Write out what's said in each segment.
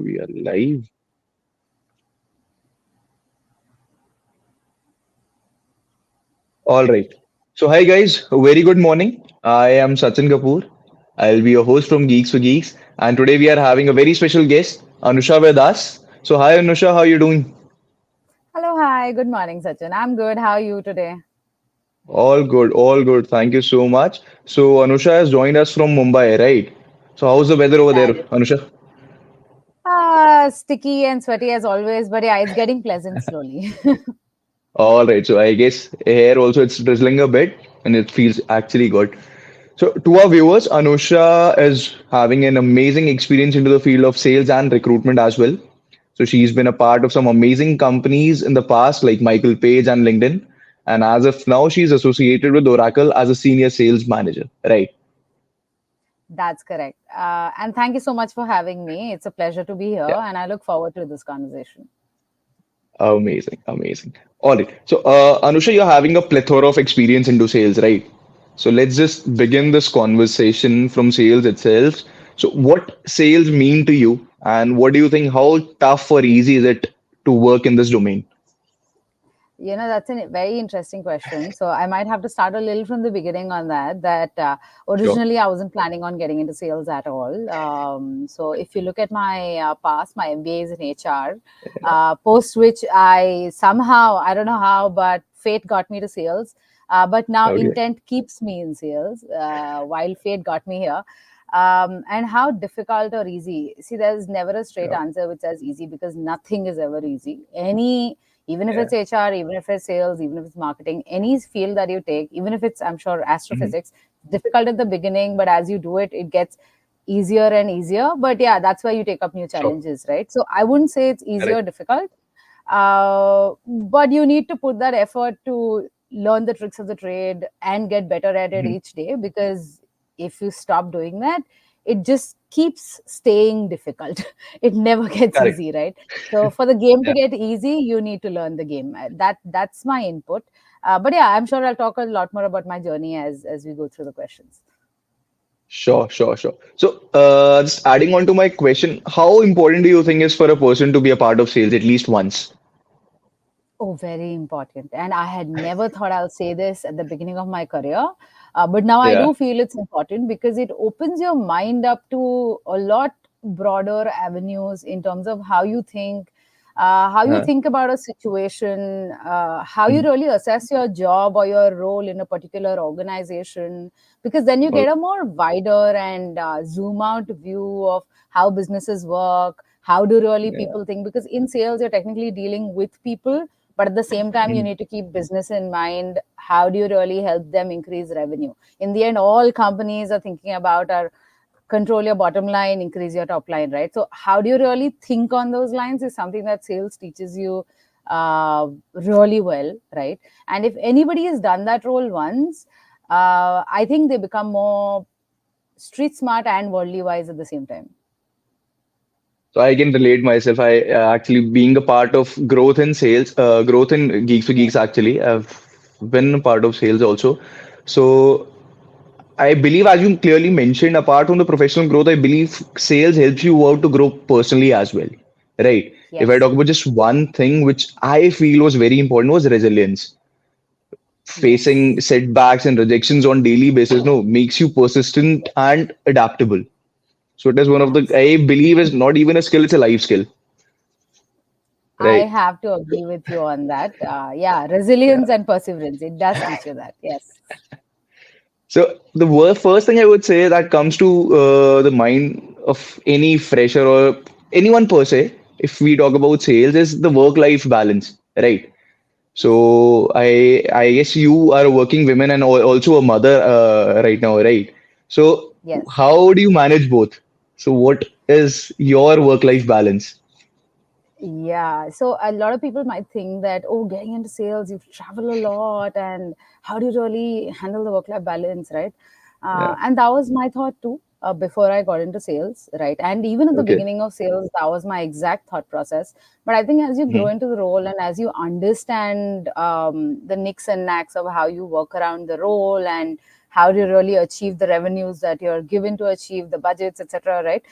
we are live. All right. So, hi guys, a very good morning. I am Sachin Kapoor. I'll be your host from Geeks for Geeks, and today we are having a very special guest, Anusha, with us. So, hi Anusha, how are you doing? Hello, hi. Good morning, Sachin. I'm good. How are you today? All good, all good. Thank you so much. So, Anusha has joined us from Mumbai, right? So, how's the weather over there, That is Anusha? sticky and sweaty as always, but yeah, it's getting pleasant slowly. All right. So, I guess here also it's drizzling a bit, and it feels actually good. So, to our viewers, Anusha is having an amazing experience into the field of sales and recruitment as well. So, she's been a part of some amazing companies in the past, like Michael Page and LinkedIn. And as of now, she's associated with Oracle as a senior sales manager, right? That's correct. And thank you so much for having me. It's a pleasure to be here, Yeah, and I look forward to this conversation. amazing, amazing. All right. So, Anusha, you're having a plethora of experience into sales, right? So, let's just begin this conversation from sales itself. So, what sales mean to you, and what do you think? How tough or easy is it to work in this domain? That's a very interesting question. So I might have to start a little from the beginning on that. Sure. Originally I wasn't planning on getting into sales at all. So if you look at my past, my MBA is in HR. Post which I don't know how, but fate got me to sales. But now Okay. intent keeps me in sales, while fate got me here. And how difficult or easy? See, there's never a straight Yeah. answer which says easy, because nothing is ever easy. Even if Yeah. it's HR, even if it's sales, even if it's marketing, any field that you take, even if it's, I'm sure, Mhm. astrophysics, difficult at the beginning, but as you do it, it gets easier and easier. But yeah, that's why you take up new Sure. challenges, right? So I wouldn't say it's easy or Correct. difficult, but you need to put that effort to learn the tricks of the trade and get better at it Mhm. each day, because if you stop doing that, it just keeps staying difficult. It never gets Correct. easy, right? So for the game to Yeah. get easy, you need to learn the game. That's my input. But yeah, I'm sure I'll talk a lot more about my journey as we go through the questions. Sure, sure, sure. So, just adding on to my question, how important do you think is for a person to be a part of sales at least once? Oh, very important. And I had never thought I'll say this at the beginning of my career. But now I Yeah. do feel it's important, because it opens your mind up to a lot broader avenues in terms of how you Uh, think about a situation, how you mhm. really assess your job or your role in a particular organization, because then you get a more wider and zoom out view of how businesses work. How do really Yeah. people think? Because in sales, you're technically dealing with people, but at the same time you Mhm. need to keep business in mind. How do you really help them increase revenue? In the end, all companies are thinking about are control your bottom line, increase your top line, right? So how do you really think on those lines is something that sales teaches you really well, right? And if anybody has done that role once, I think they become more street smart and worldly wise at the same time. So I can relate myself. I actually being a part of growth in sales, growth in Geeks for Yeah. Geeks actually. I've been a part of sales also. So I believe, as you clearly mentioned, apart from the professional growth, I believe sales helps you out to grow personally as well, right? If I Yes. talk about just one thing which I feel was very important was resilience. Facing Yes. setbacks and rejections on daily basis, no, makes you persistent and adaptable. So it is one of the, I Absolutely. believe, is not even a skill; it's a life skill, I right? have to agree with you on that. Yeah, Yeah. resilience and perseverance. It does teach you that. Yes. So the first thing I would say that comes to the mind of any fresher or anyone per se, if we talk about sales, is the work-life balance, right? So I guess you are a working woman and also a mother right now, right? So Yes. how do you manage both? So what is your work-life balance? Yeah. So a lot of people might think that, oh, getting into sales, you travel a lot, and how do you really handle the work life balance, right? Yeah. And that was my thought too, before I got into sales, right? And even at the Okay. beginning of sales, that was my exact thought process. But I think as you grow Mhm. into the role and as you understand the nicks and knacks of how you work around the role and how do you really achieve the revenues that you're given to achieve, the budgets, etc., right?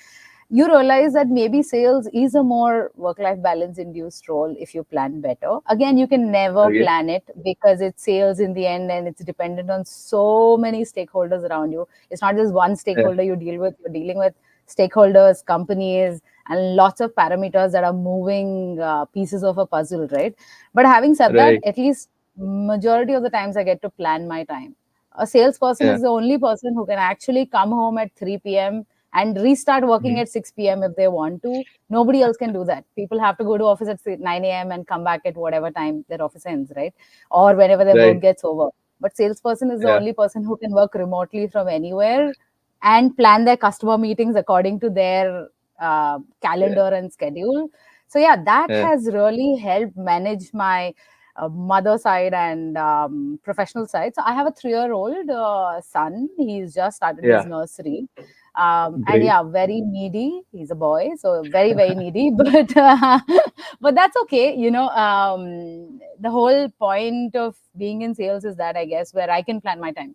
you realize that maybe sales is a more work life balance induced role if you plan better. Again, you can never Okay. plan it because it's sales in the end and it's dependent on so many stakeholders around you. It's not just one Yeah. stakeholder you deal with, you're dealing with stakeholders, companies, and lots of parameters that are moving pieces of a puzzle, right? But having said that, Right. at least majority of the times I get to plan my time. A salesperson Yeah. is the only person who can actually come home at 3 p.m. and restart working Mhm. at 6 p.m. if they want to. Nobody else can do that. People have to go to office at 9 a.m. and come back at whatever time their office ends, right? Or whenever their work Right. gets over. But salesperson is the Yeah. only person who can work remotely from anywhere and plan their customer meetings according to their Yeah. calendar and schedule. So yeah, that Yeah. has really helped manage my mother side and professional side. So I have a 3-year-old son. He's just started his Yeah. nursery. And Great. yeah, very needy. He's a boy, so very, very needy. But that's okay. The whole point of being in sales is that, I guess, where I can plan my time.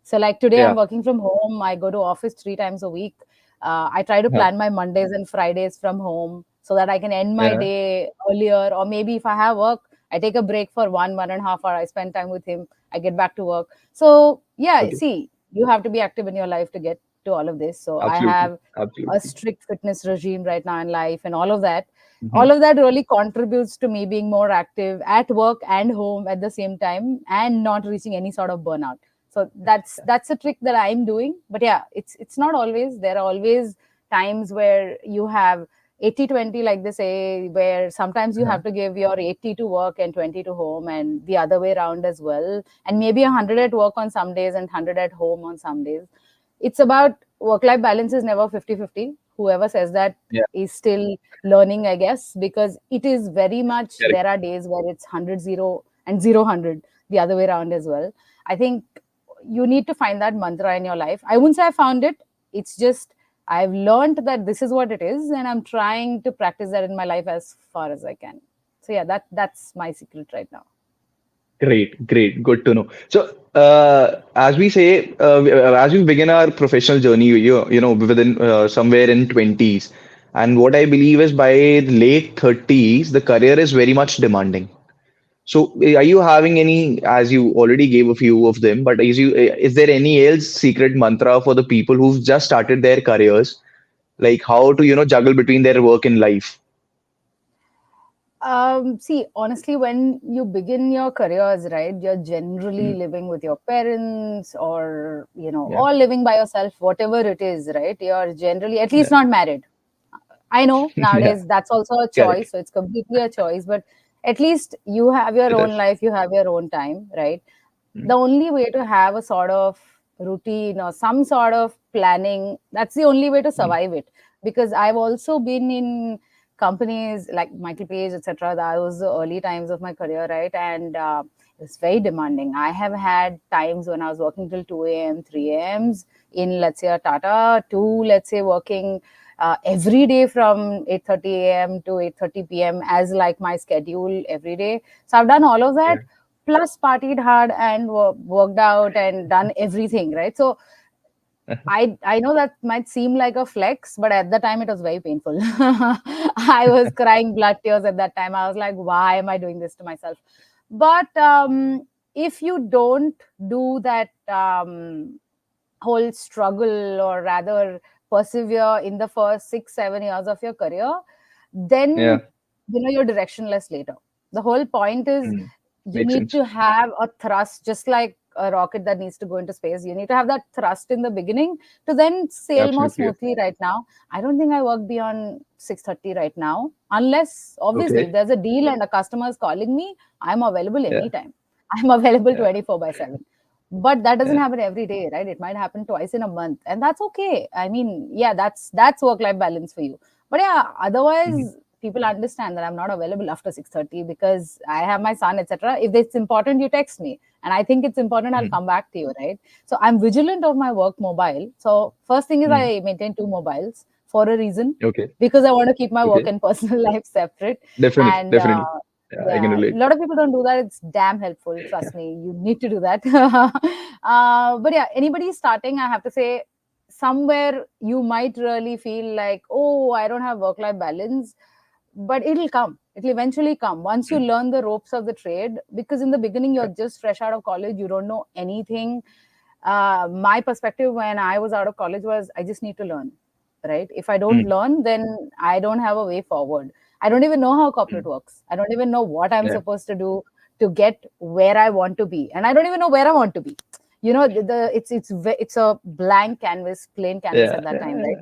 So like today I'm Yeah. working from home. I go to office 3 times a week. I try to Yeah. plan my Mondays and Fridays from home so that I can end my Yeah. day earlier. Or maybe if I have work, I take a break for 1.5 hour. I spend time with him. I get back to work. So yeah, Okay. see, you have to be active in your life to get to all of this. So I Absolutely. have a Absolutely. strict fitness regime right now in life and all of that. Hmm. All of that really contributes to me being more active at work and home at the same time and not reaching any sort of burnout. So that's a trick that I'm doing. But yeah, it's not always. There are always times where you have 80-20, like they say, where sometimes you Uh-huh. have to give your 80 to work and 20 to home, and the other way around as well, and maybe 100 at work on some days and 100 at home on some days. It's about work life balance is never 50-50. Whoever says that Yeah. is still learning, I guess, because it is very much, Correct. there are days where it's 100 0 and 0 100, the other way around as well. I think you need to find that mantra in your life. I wouldn't say I found it. It's just I've learned that this is what it is, and I'm trying to practice that in my life as far as I can. So yeah, that's my secret right now. Great. Great. Good to know. So, as we say, as we begin our professional journey, within somewhere in 20s, and what I believe is by the late 30s, the career is very much demanding. So, are you having any, as you already gave a few of them, but is there any else secret mantra for the people who've just started their careers, like how to, juggle between their work and life? See, honestly, when you begin your careers, right, you're generally Mm. living with your parents or, Yeah, or living by yourself, whatever it is, right? You're generally, at least yeah, not married. I know yeah, nowadays that's also a correct. choice. So it's completely a choice, but at least you have your It own is. life, you have your own time, right? Mm. The only way to have a sort of routine or some sort of planning, that's the only way to Mm. survive it. Because I've also been in companies like Michael Page, etc. That was the early times of my career, right? And it's very demanding. I have had times when I was working till 2 a.m., 3 a.m.s in, let's say, a Tata, to, let's say, working every day from 8:30 a.m. to 8:30 p.m. as like my schedule every day. So I've done all of Yeah. that, plus partied hard and worked out and done everything, right? So I know that might seem like a flex, but at the time it was very painful. I was crying blood tears at that time. I was like, why am I doing this to myself? But if you don't do that whole struggle, or rather persevere in the first 6 7 years of your career, Yeah. then you're directionless later. The whole point is Mm. you Makes need sense. to have a thrust, just like a rocket that needs to go into space. You need to have that thrust in the beginning to then sail more Absolutely. smoothly. Right now, I don't think I work beyond 6:30 right now, unless obviously if Okay. there's a deal and a customer is calling me, I'm available Yeah. anytime. I'm available Yeah. 24/7. But that doesn't Yeah. happen every day, right? It might happen twice in a month, and that's okay. I mean, yeah, that's work life balance for you. But yeah, Mhm. otherwise people understand that I'm not available after 6:30 because I have my son, etc. If it's important, you text me, and I think it's important, I'll Mhm. come back to you, right? So I'm vigilant of my work mobile. So first thing is Mm. I maintain two mobiles for a reason, Okay. because I want to keep my work Okay. and personal life separate. Definitely. And Definitely. Yeah, I can yeah, a relate. lot of people don't do that. It's damn helpful. Trust me, you need to do that. But yeah, anybody starting, I have to say, somewhere you might really feel like, oh, I don't have work life balance, but it'll come. It'll eventually come once you learn the ropes of the trade, because in the beginning you're just fresh out of college, you don't know anything. My perspective when I was out of college was, I just need to learn, right? If I don't Mm, learn, then I don't have a way forward. I don't even know how corporate mm. works. I don't even know what I'm Yeah. supposed to do to get where I want to be, and I don't even know where I want to be. It's a blank canvas, plain canvas Yeah. at that time, right? Yeah.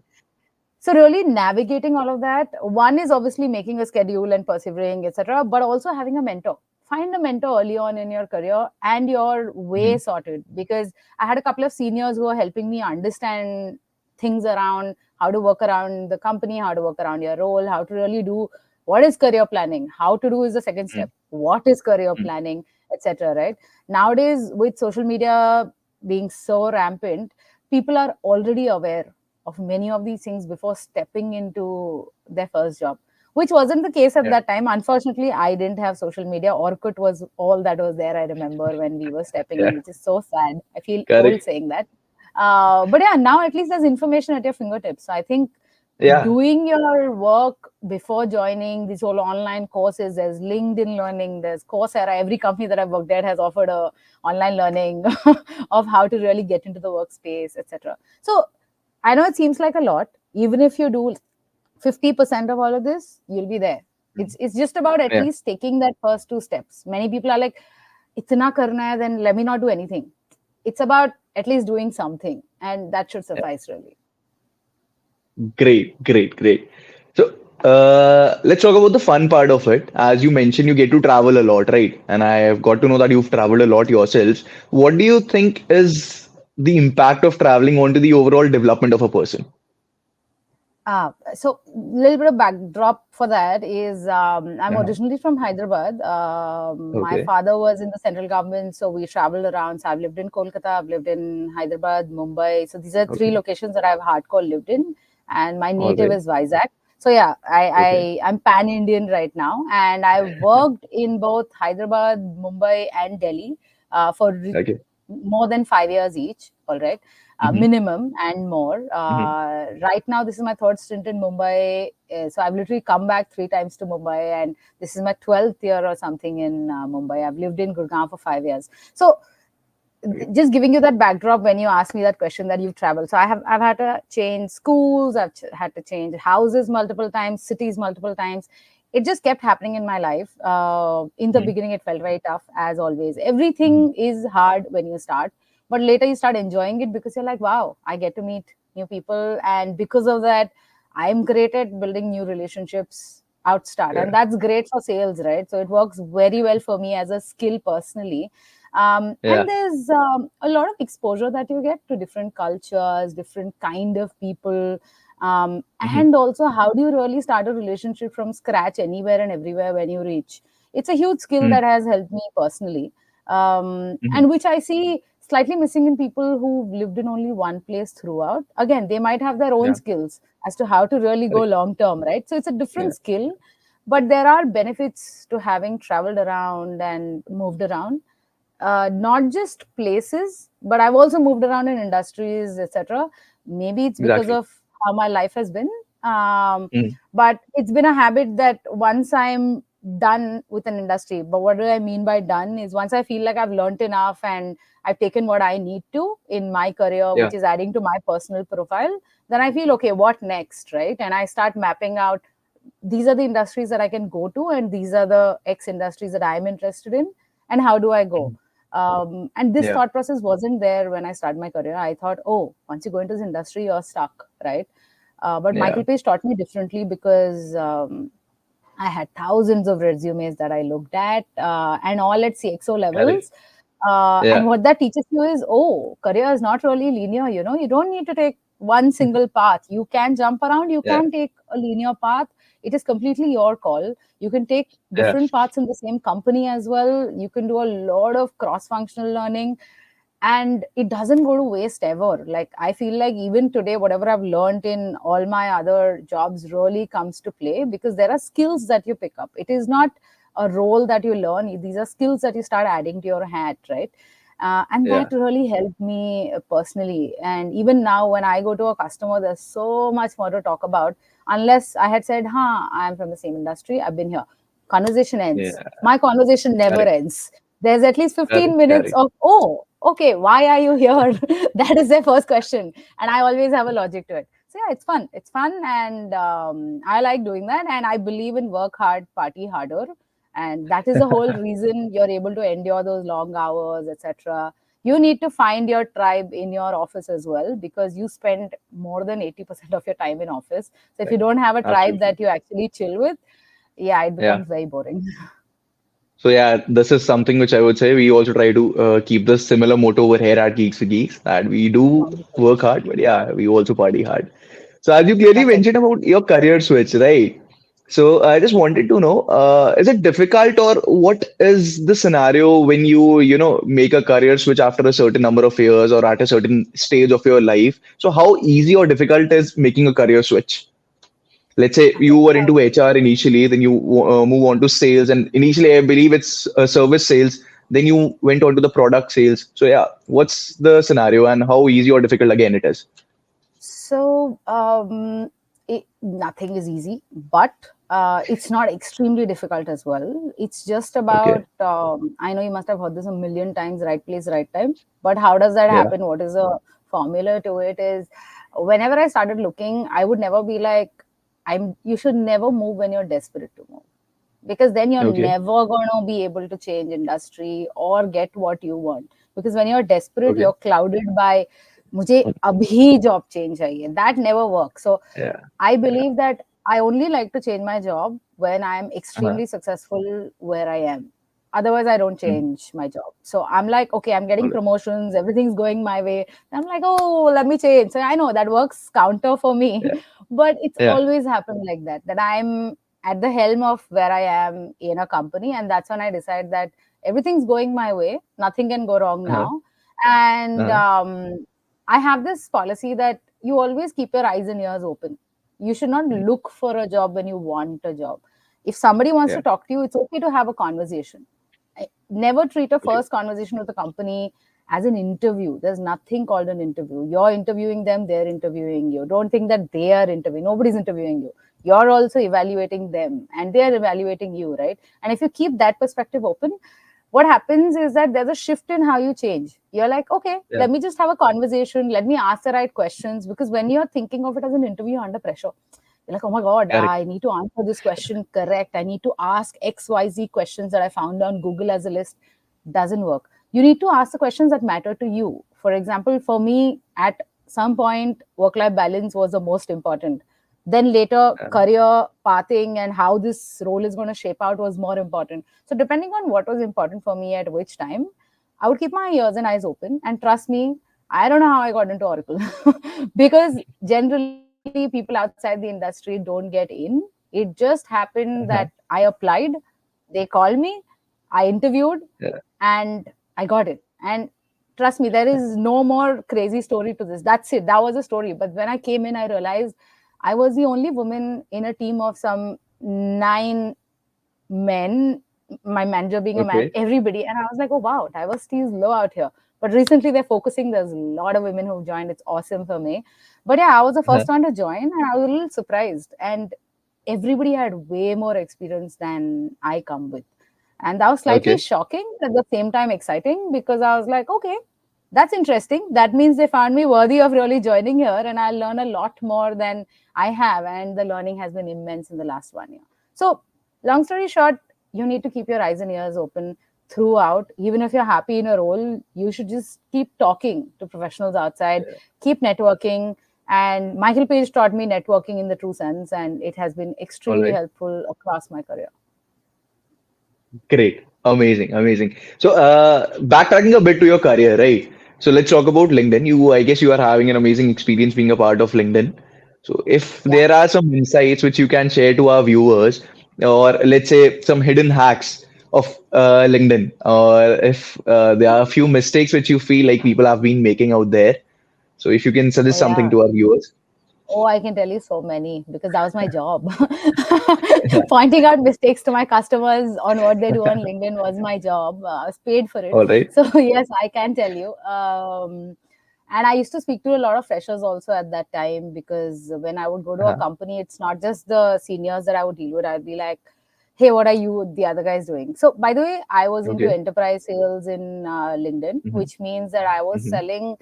So really navigating all of that, one is obviously making a schedule and persevering, etc., but also having a mentor. Find a mentor early on in your career and your way Mhm. sorted, because I had a couple of seniors who are helping me understand things around how to work around the company, how to work around your role, how to really do what is career planning, how to do is the second Mm, step, what is career mm. planning, etc., right? Nowadays with social media being so rampant, people are already aware of many of these things before stepping into their first job, which wasn't the case at Yeah. that time. Unfortunately, I didn't have social media. Orkut was all that was there, I remember, when we were stepping in, Yeah. which is so sad. I feel old Correct. saying that. But yeah, now at least there's information at your fingertips. So I think Yeah. doing your work before joining these whole online courses, there's LinkedIn learning, there's Coursera. Every company that I've worked at has offered a online learning of how to really get into the workspace, etc. So I know it seems like a lot. Even if you do 50% of all of this, you'll be there. Mm. It's just about at Yeah. least taking that first two steps. Many people are like, itna karna hai, then let me not do anything. It's about at least doing something, and that should Yeah. suffice really. Great, great, great. So, let's talk about the fun part of it. As you mentioned, you get to travel a lot, right? And I have got to know that you've traveled a lot yourselves. What do you think is the impact of traveling onto the overall development of a person? So little bit of backdrop for that is, I'm Uh-huh. originally from Hyderabad. My Okay. father was in the central government, so we traveled around. So I've lived in Kolkata, I've lived in Hyderabad, Mumbai. So these are three Okay. locations that I've hardcore lived in, and my All native right. is Vizag. So yeah, Okay. I'm pan Indian right now, and I worked in both Hyderabad, Mumbai, and Delhi for Okay. more than 5 years each. All right, Mm-hmm. minimum and more. Mm-hmm. Right now, this is my third stint in Mumbai. So I've literally come back three times to Mumbai, and this is my 12th year or something in Mumbai. I've lived in Gurgaon for 5 years. So Okay. just giving you that backdrop when you ask me that question that you've traveled. So I've had to change schools, had to change houses multiple times, cities multiple times. It just kept happening in my life. In the Mm-hmm. beginning, it felt very tough, as always. Mm-hmm. Everything is hard when you start, but later you start enjoying it because you're like, wow, I get to meet new people, and because of that, I'm great at building new relationships outstart, and Yeah. that's great for sales, right? So it works very well for me as a skill personally. And Yeah. there's a lot of exposure that you get to different cultures, different kind of people, Mm-hmm. and also how do you really start a relationship from scratch anywhere and everywhere when you reach. It's a huge skill that has helped me personally, Mm-hmm. and which I see slightly missing in people who've lived in only one place throughout. Again, they might have their own Yeah. skills as to how to really go Correct. long term, right? So it's a Yeah. different skill, but there are benefits to having traveled around and moved around, not just places, but I've also moved around in industries, etc. Maybe it's because Exactly. of how my life has been. Um, Mm-hmm. but it's been a habit that once I'm done with an industry, but what do I mean by done is once I feel like I've learned enough and I've taken what I need to in my career, Yeah. which is adding to my personal profile, then I feel, okay, what next, right? And I start mapping out, these are the industries that I can go to, and these are the X industries that I'm interested in, and how do I go? Mhm. And this Yeah. thought process wasn't there when I started my career. I thought, oh, once you go into this industry, you're stuck, right? But Yeah. Michael Page taught me differently because I had thousands of resumes that I looked at, and all at CXO Correct. levels. And Yeah. what that teaches you is, oh, career is not really linear. You don't need to take one single path. You can jump around. You Yeah. can take a linear path. It is completely your call. You can take Yeah. different paths in the same company as well. You can do a lot of cross-functional learning, and it doesn't go to waste ever. Like I feel like even today, whatever I've learned in all my other jobs really comes to play, because there are skills that you pick up. It is not a role that you learn. These are skills that you start adding to your hat, right? And Yeah. that really helped me personally. And even now, when I go to a customer, there's so much more to talk about. Unless I had said, "Huh, I'm from the same industry. I've been here." Conversation ends. Yeah. My conversation never Correct. ends. There's at least 15 Correct. minutes Correct. of, "Oh, okay, why are you here?" That is their first question. And I always have a logic to it. So yeah, it's fun. It's fun. And I like doing that. And I believe in work hard, party harder. And that is the whole reason you're able to endure those long hours, etc. You need to find your tribe in your office as well, because you spend more than 80% of your time in office. So if you Right. don't have a tribe Absolutely. that you actually chill with, yeah, it Yeah. becomes very boring. So yeah, this is something which I would say we also try to keep the similar motto over here at Geeks for Geeks, that we do Wonderful. work hard, but yeah, we also party hard. So as you clearly That's it. mentioned about your career switch, right? So I just wanted to know, is it difficult, or what is the scenario when you make a career switch after a certain number of years or at a certain stage of your life? So how easy or difficult is making a career switch? Let's say you Okay. were into HR initially, then you move on to sales, and initially I believe it's service sales. Then you went on to the product sales. So yeah, what's the scenario and how easy or difficult again it is? So, nothing is easy, but it's not extremely difficult as well. It's just Okay. about, I know you must have heard this a million times, right place, right time. But how does that Yeah. happen? What is the formula to it? Is whenever I started looking, I would never be like, you should never move when you're desperate to move, because then you're Okay. never going to be able to change industry or get what you want. Because when you're desperate, Okay. you're clouded by मुझे अभी job change चाहिए. That never works. So Yeah. I believe that I only like to change my job when I'm Uh-huh. extremely successful where I am. Otherwise, I don't Mhm. change my job. So I'm like, okay, I'm All getting right. promotions, everything's going my way. I'm like, oh, let me change. So I know that works counter for me, Yeah. but it's Yeah. always happened like that. That I'm at the helm of where I am in a company, and that's when I decide that everything's going my way, nothing can go wrong Uh-huh. now. And Uh-huh. I have this policy that you always keep your eyes and ears open. You should not Mhm. look for a job when you want a job. If somebody wants Yeah. to talk to you, it's okay to have a conversation. Never treat a Okay. first conversation with a company as an interview. There's nothing called an interview. You're interviewing them, they're interviewing you. Don't think that they are interviewing. Nobody's interviewing you. You're also evaluating them and they're evaluating you, right? And if you keep that perspective open, what happens is that there's a shift in how you change. You're like, okay, Yeah. let me just have a conversation. Let me ask the right questions. Because when you're thinking of it as an interview, you're under pressure. You're like, oh my God, Correct. I need to answer this question correct. I need to ask XYZ questions that I found on Google as a list. Doesn't work. You need to ask the questions that matter to you. For example, for me, at some point, work life balance was the most important. Then later, Uh, career pathing and how this role is going to shape out was more important. So, depending on what was important for me at which time, I would keep my ears and eyes open. And trust me, I don't know how I got into Oracle because generally people outside the industry don't get in. It just happened that I uh-huh. applied, they called me, I interviewed, Yeah. and I got it. And trust me, there is no more crazy story to this. That's it. That was a story. But when I came in, I realized I was the only woman in a team of some nine men, my manager being a man, Okay. everybody. And I was like, oh, wow, diversity is low out here. But recently they're focusing. There's a lot of women who've joined. It's awesome for me. But yeah, I was the Uh-huh. first one to join and I was a little surprised. And everybody had way more experience than I come with. And that was slightly Okay. shocking, at the same time exciting, because I was like, okay, that's interesting. That means they found me worthy of really joining here, and I'll learn a lot more than I have. And the learning has been immense in the last 1 year. So, long story short, you need to keep your eyes and ears open throughout. Even if you're happy in a role, you should just keep talking to professionals outside, Yeah. keep networking. And Michael Page taught me networking in the true sense, and it has been All extremely right. helpful across my career. Great. Amazing. Amazing. So, backtracking a bit to your career, right? So let's talk about LinkedIn. I guess you are having an amazing experience being a part of LinkedIn. So if Yeah. there are some insights which you can share to our viewers, or let's say some hidden hacks of LinkedIn, or if there are a few mistakes which you feel like people have been making out there. So if you can Oh, suggest something yeah. to our viewers. Oh, I can tell you so many because that was my job. Pointing out mistakes to my customers on what they do on LinkedIn was my job. I was paid for it. All right. So, yes, I can tell you. And I used to speak to a lot of freshers also at that time because when I would go to a Uh-huh. company, it's not just the seniors that I would deal with. I'd be like, hey, what are you, the other guys doing? So, by the way, I was into Okay. enterprise sales in LinkedIn, Mm-hmm. which means that I was Mm-hmm. selling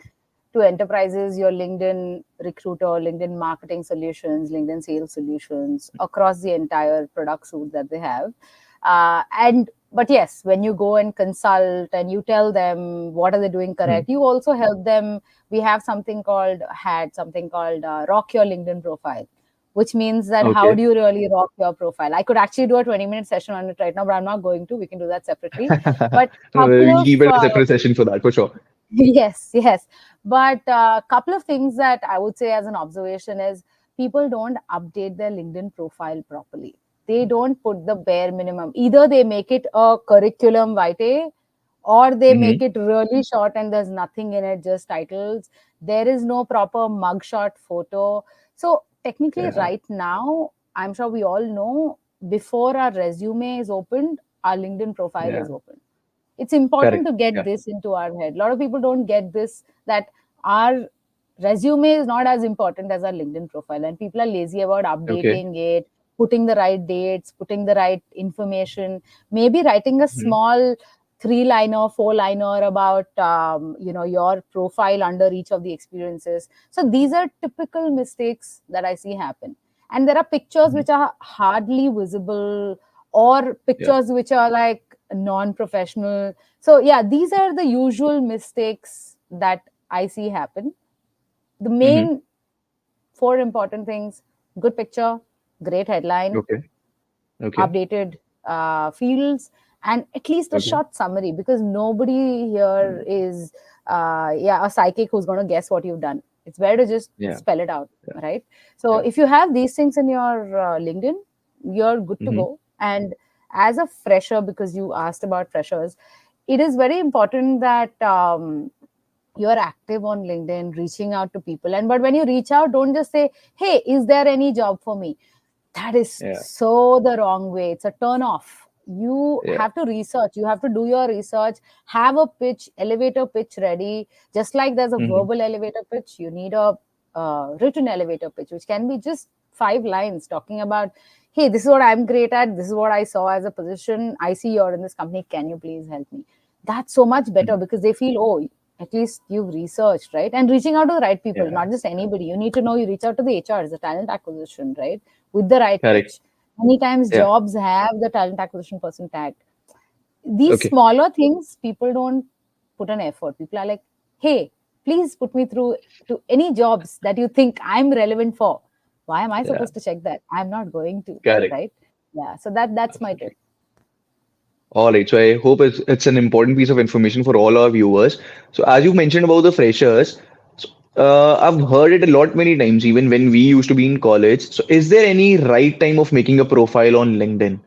to enterprises your LinkedIn recruiter, LinkedIn marketing solutions, LinkedIn sales solutions across the entire product suite that they have. And but yes, when you go and consult and you tell them what are they doing Mm-hmm. correct, you also help them. We have something called Rock Your LinkedIn Profile, which means that how Okay. do you really rock your profile? I could actually do a 20-minute session on it right now, but I'm not going to. We can do that separately. But No, couple we'll of keep it a separate session for that for sure. yes, yes. But a couple of things that I would say as an observation is people don't update their LinkedIn profile properly. They don't put the bare minimum. Either they make it a curriculum vitae or they make Mm-hmm. it really short and there's nothing in it, just titles. There is no proper mugshot photo. So, technically, Yeah. right now, I'm sure we all know before our resume is opened, our LinkedIn profile Yeah. is open. It's important Correct. to get Yeah. this into our head. A lot of people don't get this, that our resume is not as important as our LinkedIn profile, and people are lazy about Okay. updating it, putting the right dates, putting the right information, maybe writing a Mm-hmm. small three-liner, four-liner about your profile under each of the experiences. So these are typical mistakes that I see happen, and there are pictures Mm-hmm. which are hardly visible or Yeah. pictures which are like non-professional. So yeah, these are the usual mistakes that I see happen. The Mm-hmm. main four important things: good picture, great headline, Okay. Okay. updated fields, and at least a Okay. short summary, because nobody here is a psychic who's going to guess what you've done. It's better to just Yeah. spell it out, Yeah. right? So Yeah. if you have these things in your LinkedIn, you're good to Mm-hmm. go. And as a fresher, because you asked about freshers, it is very important that you're active on LinkedIn, reaching out to people. And but when you reach out, don't just say, hey, is there any job for me? That is Yeah. so the wrong way. It's a turn off. You Yeah. have to research. You have to do your research. Have a pitch, elevator pitch ready. Just like there's a Mm-hmm. verbal elevator pitch, you need a written elevator pitch, which can be just 5 lines talking about, hey, this is what I'm great at. This is what I saw as a position. I see you're in this company. Can you please help me? That's so much better because they feel, oh, at least you've researched, right? And reaching out to the right people, Yeah. not just anybody. You need to know you reach out to the HRs, the talent acquisition, right? With the right Correct. pitch. Many times Yeah. jobs have the talent acquisition person tagged. These Okay. smaller things, people don't put an effort. People are like, hey, please put me through to any jobs that you think I'm relevant for. Why am I Yeah. supposed to check that? I'm not going to, Correct. right? Yeah. So that's my tip. Absolutely. All right. So I hope it's an important piece of information for all our viewers. So as you mentioned about the freshers, so, I've heard it a lot many times, even when we used to be in college. So is there any right time of making a profile on LinkedIn?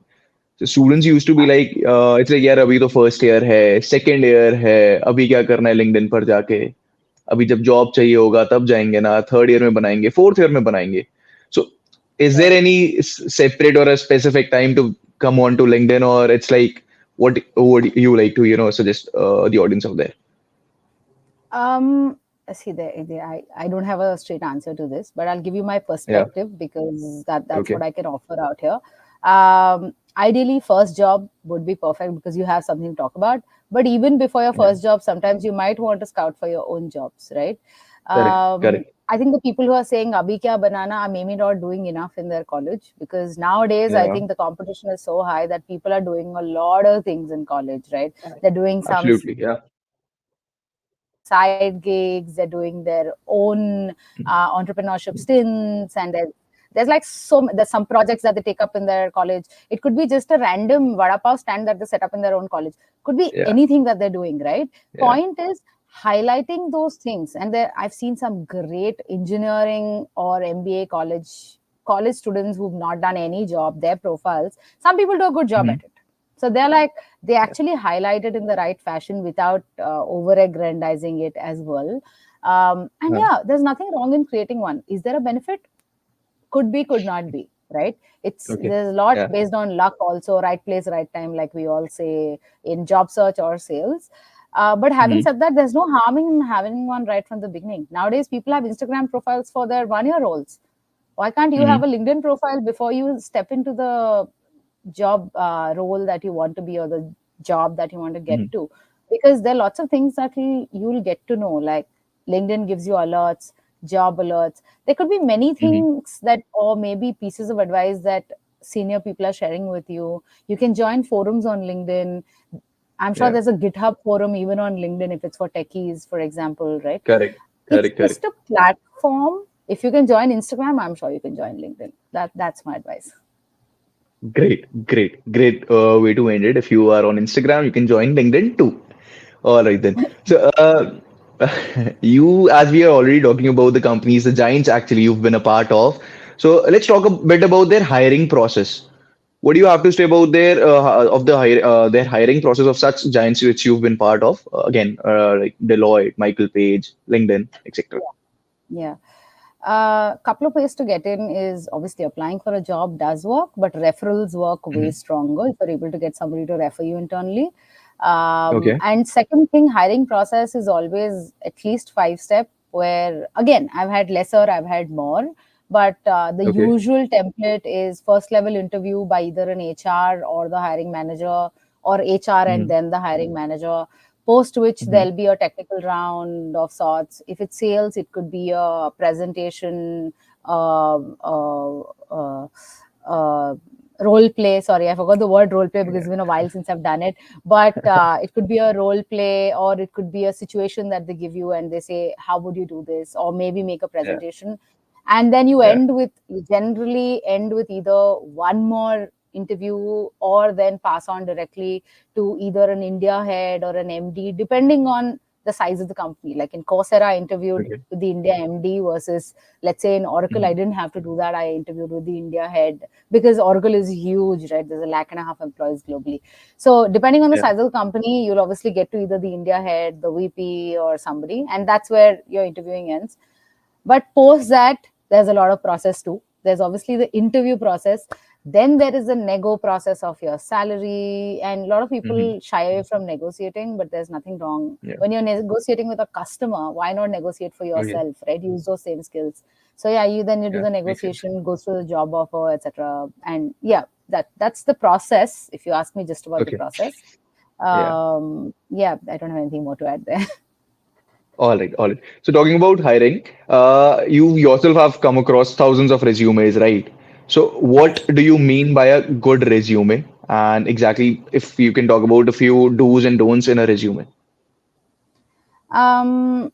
So students used to be like, it's like यार अभी तो first year है, second year है, अभी क्या करना है LinkedIn पर जाके, अभी जब जॉब चाहिए होगा तब जाएंगे ना, थर्ड ईयर में बनाएंगे, फोर्थ ईयर में बनाएंगे. So is there Right. any separate or a specific time to come on to LinkedIn, or it's like what would you like to suggest the audience out there? Um, See, I don't have a straight answer to this, but I'll give you my Yeah. perspective because that's what Okay. I can offer out here. Ideally, first job would be perfect because you have something to talk about. But even before your Yeah. first job, sometimes you might want to scout for your own jobs, right? Correct. Correct. I think the people who are saying "abhi kya banana" are maybe not doing enough in their college, because nowadays I Yeah. think the competition is so high that people are doing a lot of things in college, right? They're doing some Absolutely. Yeah. side gigs, they're doing their own entrepreneurship stints, and there's like there's some projects that they take up in their college. It could be just a random vada pav stand that they set up in their own college. Could be Yeah. anything that they're doing, right? Yeah. Point is highlighting those things. And there, I've seen some great engineering or MBA college students who've not done any job, their profiles. Some people do a good job Mhm. at it. So they're like, they Yeah. actually highlight it in the right fashion without over aggrandizing it as well. And yeah, there's nothing wrong in creating one. Is there a benefit? Could be, could not be, right? It's Okay. there's a lot Yeah. based on luck also, right place, right time, like we all say in job search or sales. But having Mm-hmm. said that, there's no harm in having one right from the beginning. Nowadays people have Instagram profiles for their 1 year olds. Why can't you have Mm-hmm. a LinkedIn profile before you step into the job role that you want to be, or the job that you want to get Mm-hmm. to? Because there are lots of things that you'll get to know, like LinkedIn gives you alerts, job alerts. There could be many Mm-hmm. things that, or maybe pieces of advice that senior people are sharing with you. You can join forums on LinkedIn. I'm sure Yeah. there's a GitHub forum even on LinkedIn if it's for techies, for example, right? Correct. It's Correct. just Correct. a platform. If you can join Instagram, I'm sure you can join LinkedIn. That's my advice. Great. Great. Great way to end it. If you are on Instagram, you can join LinkedIn too. All right then. So, you, as we are already talking about the companies, the giants actually you've been a part of. So let's talk a bit about their hiring process. What do you have to say about their hiring process of such giants which you've been part of? Again, like Deloitte, Michael Page, LinkedIn, etc. Yeah. Couple of ways to get in is obviously applying for a job does work, but referrals work way Hmm. stronger if you're able to get somebody to refer you internally. Okay. And second thing, hiring process is always at least 5 step. Where again, I've had lesser, I've had more, but the Okay. usual template is first level interview by either an HR or the hiring manager, or HR and Hmm. then the hiring manager, post which Hmm. there'll be a technical round of sorts. If it's sales, it could be a presentation, uh, uh, uh, uh, role play. Sorry, I forgot the word role play because it's been a while since I've done it. But it could be a role play, or it could be a situation that they give you and they say, how would you do this? Or maybe make a Yeah. presentation. And then Yeah. you generally end with either one more interview, or then pass on directly to either an India head or an MD, depending on the size of the company. Like in Coursera, I interviewed Okay. with the India MD, versus, let's say, in Oracle, I Hmm. didn't have to do that. I interviewed with the India head, because Oracle is huge, right? There's a lakh and a half employees globally. So depending on the Yeah. size of the company, you'll obviously get to either the India head, the VP, or somebody, and that's where your interviewing ends. But post that, there's a lot of process too. There's obviously the interview process. Then there is the nego process of your salary. And a lot of Hmm. people shy away from negotiating, but there's nothing wrong. Yeah. When you're negotiating with a customer, why not negotiate for Okay. yourself, right? Use those same skills. So yeah, you do Yeah. the Makes sense. negotiation, go through the job offer, etc. And yeah, that's the process. If you ask me just about the Okay. process, Yeah. yeah, I don't have anything more to add there. All right. All right. So talking about hiring, you yourself have come across thousands of resumes, right? So what Yes. do you mean by a good resume? And exactly if you can talk about a few do's and don'ts in a resume. Um,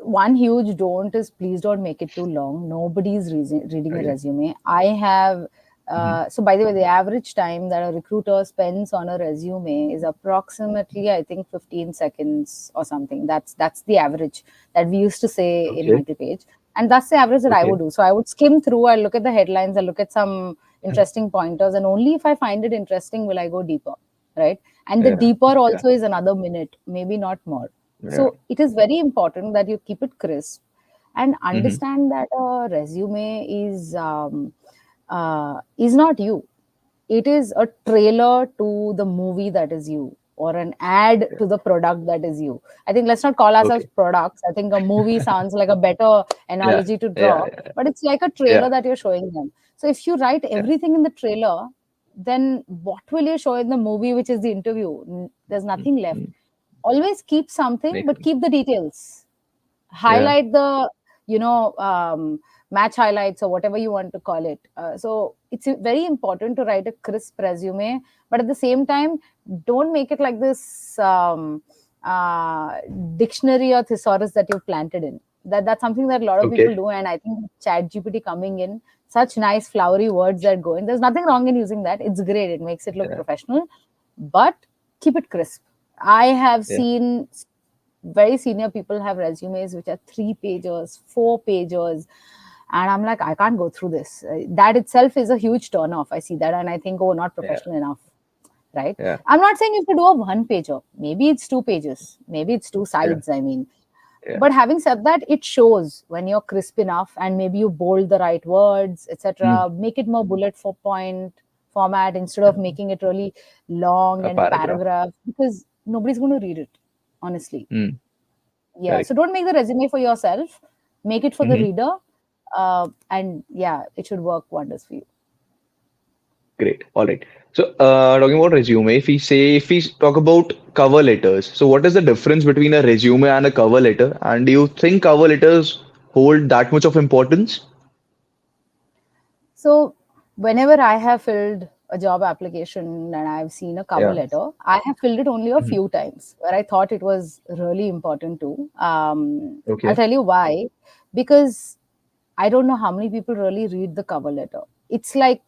One huge don't is, please don't make it too long. Nobody's reading a Okay. resume. I have, Hmm. so by the way, the average time that a recruiter spends on a resume is approximately, I think, 15 seconds or something. That's the average that we used to say in Okay. Michael Page. And that's the average that I would Okay. do. So I would skim through, I look at the headlines, I look at some interesting pointers, and only if I find it interesting will I go deeper, right? And the Yeah. deeper Yeah. also is another minute, maybe not more. Yeah. So it is very important that you keep it crisp and Hmm. understand that a resume is not you. It is a trailer to the movie that is you, or an ad Yeah. to the product that is you. I think let's not call ourselves Okay. products. I think a movie sounds like a better Yeah. analogy to Yeah. draw, but it's like a trailer Yeah. that you're showing them. So if you write Yeah. everything in the trailer, then what will you show in the movie, which is the interview? There's nothing left. Mm-hmm. Always keep something, Makes but sense. keep the details. Yeah. Highlight the, you know um, match highlights, or whatever you want to call it. So it's very important to write a crisp resume, but at the same time, don't make it like this uh, dictionary or thesaurus that you've planted in. That's something that a lot of people Okay. do, and I think chat GPT coming in, such nice flowery words that go in, there's nothing wrong in using that. It's great, it makes it look Yeah. professional, but keep it crisp. I have Yeah. seen very senior people have resumes which are 3 pages, 4 pages, and I'm like, I can't go through this. That itself is a huge turn off. I see that and I think, oh, not Yeah. professional enough, right? Yeah. I'm not saying you should do a 1 pager. Maybe it's 2 pages. Maybe it's two Yeah. sides. I mean, Yeah. But having said that, it shows when you're crisp enough and maybe you bold the right words, Mm. etc. Make it more bullet for point format instead of making it really long A and paragraph. paragraph, because nobody's going to read it, honestly. Mm. Yeah. So Correct. don't make the resume for yourself, make it for the Hmm. reader. And yeah, it should work wonders for you. Great. All right. So, talking about resume, if we talk about cover letters, so what is the difference between a resume and a cover letter? And do you think cover letters hold that much of importance? So, whenever I have filled a job application and I've seen a cover Yeah. letter, I have filled it only a Mhm. few times where I thought it was really important to. I'll Okay. tell you why. Because I don't know how many people really read the cover letter. It's like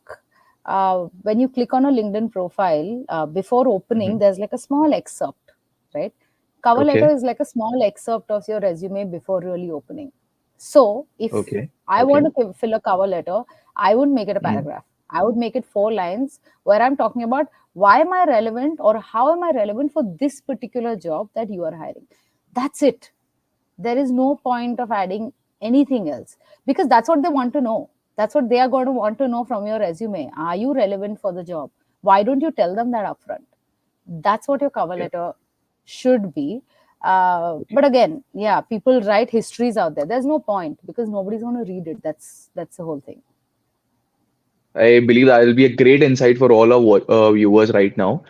when you click on a LinkedIn profile, before opening, Hmm. there's like a small excerpt, right? Cover letter Okay. is like a small excerpt of your resume before really opening. So if Okay. I Okay. want to fill a cover letter, I wouldn't make it a Mm. paragraph. I would make it 4 lines where I'm talking about why am I relevant or how am I relevant for this particular job that you are hiring. That's it. There is no point of adding anything else, because that's what they want to know. That's what they are going to want to know from your resume. Are you relevant for the job? Why don't you tell them that upfront? That's what your cover Yeah. letter should be. But again, yeah, people write histories out there. There's no point because nobody's going to read it. That's the whole thing. I believe that will be a great insight for all our viewers right now.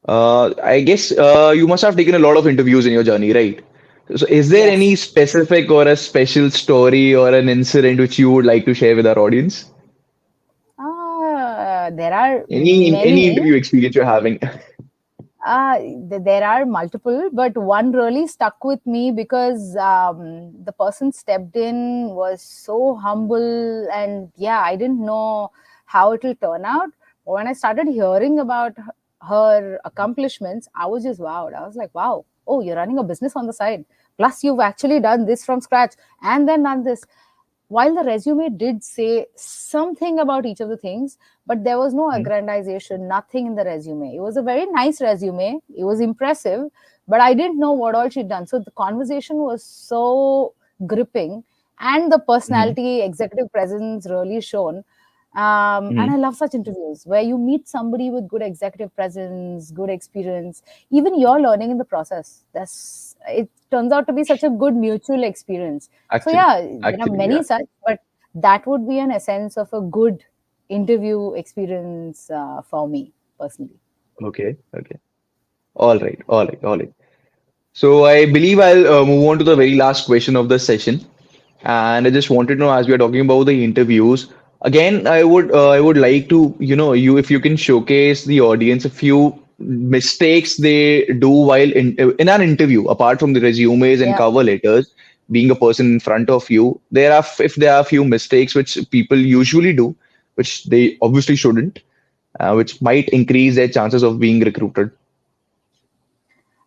I guess you must have taken a lot of interviews in your journey, right? So, is there Yes. any specific or a special story or an incident which you would like to share with our audience? There are Any many. interview experience you're having? There are multiple, but one really stuck with me because the person stepped in was so humble, and yeah, I didn't know how it will turn out. But when I started hearing about her accomplishments, I was just wowed. I was like, wow, oh, you're running a business on the side. Plus, you've actually done this from scratch and then done this. While the resume did say something about each of the things, but there was no Mhm. aggrandization, nothing in the resume. It was a very nice resume. It was impressive, but I didn't know what all she'd done. So the conversation was so gripping, and the Mhm. personality, executive presence really shown. And I Mhm. love such interviews where you meet somebody with good executive presence, good experience, even you're learning in the process. That's it turns out to be such a good mutual experience. So Actually, yeah, there are actually, yeah. many such, but that would be an essence of a good interview experience for me personally. Okay, okay. All right, all right, all right. So I believe I'll move on to the very last question of the session. And I just wanted to know, as we are talking about the interviews, again, I would like to, you if you can showcase the audience a few mistakes they do while in an interview, apart from the resumes and Yeah. cover letters, being a person in front of you, if there are a few mistakes which people usually do, which they obviously shouldn't, which might increase their chances of being recruited.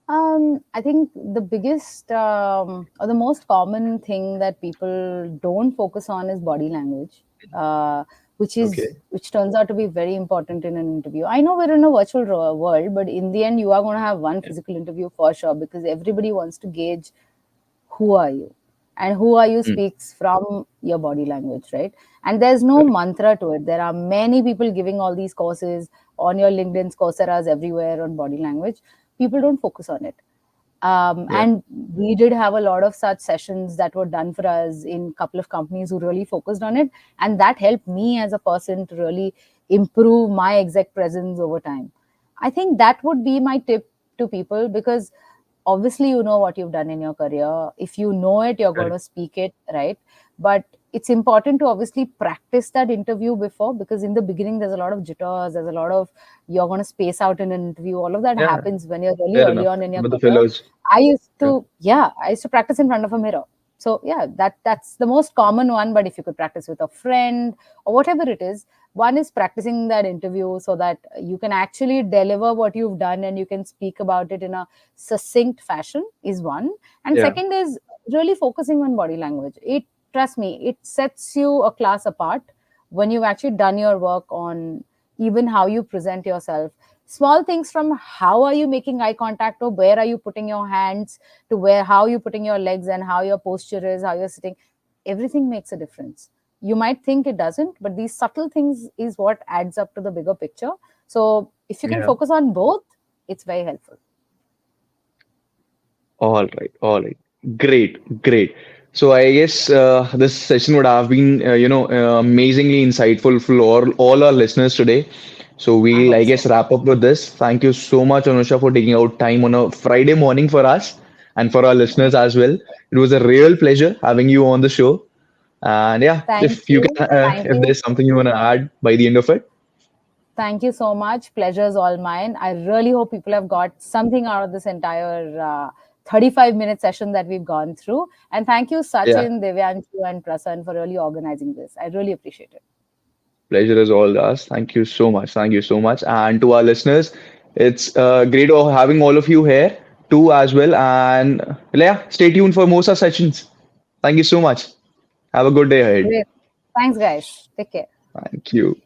I think the biggest or the most common thing that people don't focus on is body language, Okay. which turns out to be very important in an interview. I know we're in a virtual world, but in the end, you are going to have one physical interview for sure because everybody wants to gauge who are you, and who are you Mm, speaks from your body language, right? And there's no correct. mantra to it. There are many people giving all these courses on your LinkedIn's, Coursera's, everywhere on body language. People don't focus on it. Yeah. And we did have a lot of such sessions that were done for us in a couple of companies who really focused on it, and that helped me as a person to really improve my exec presence over time. I think that would be my tip to people, because obviously you know what you've done in your career. If you know it, you're going Correct. to speak it, right? But it's important to obviously practice that interview before, because in the beginning there's a lot of jitters, there's a lot of, you're going to space out in an interview. All of that Yeah. happens when you're really Fair early enough. on in your With the career. fillers. Yeah. I used to practice in front of a mirror. So yeah, that's the most common one. But if you could practice with a friend or whatever it is, one is practicing that interview so that you can actually deliver what you've done and you can speak about it in a succinct fashion is one. And Yeah. second is really focusing on body language. It, trust me, it sets you a class apart when you've actually done your work on even how you present yourself. Small things, from how are you making eye contact, or where are you putting your hands, to where how you putting your legs, and how your posture is, how you're sitting, everything makes a difference. You might think it doesn't, but these subtle things is what adds up to the bigger picture. So if you can Yeah. focus on both, it's very helpful. All right, all right. Great, great. So I guess this session would have been, amazingly insightful for all our listeners today. So I we'll, I hope guess, so. wrap up with this. Thank you so much, Anusha, for taking out time on a Friday morning for us and for our listeners as well. It was a real pleasure having you on the show. And yeah, Thank if you you. can, Thank if you. there's something you want to add by the end of it, Thank you so much. Pleasure is all mine. I really hope people have got something out of this entire 35-minute session that we've gone through. And thank you, yeah. Sachin, Devyanshu, and Prasan, for really organizing this. I really appreciate it. Pleasure is all ours. Thank you so much. Thank you so much. And to our listeners, it's great of having all of you here too as well. And yeah, stay tuned for more such sessions. Thank you so much. Have a good day ahead. Great. Thanks, guys. Take care. Thank you.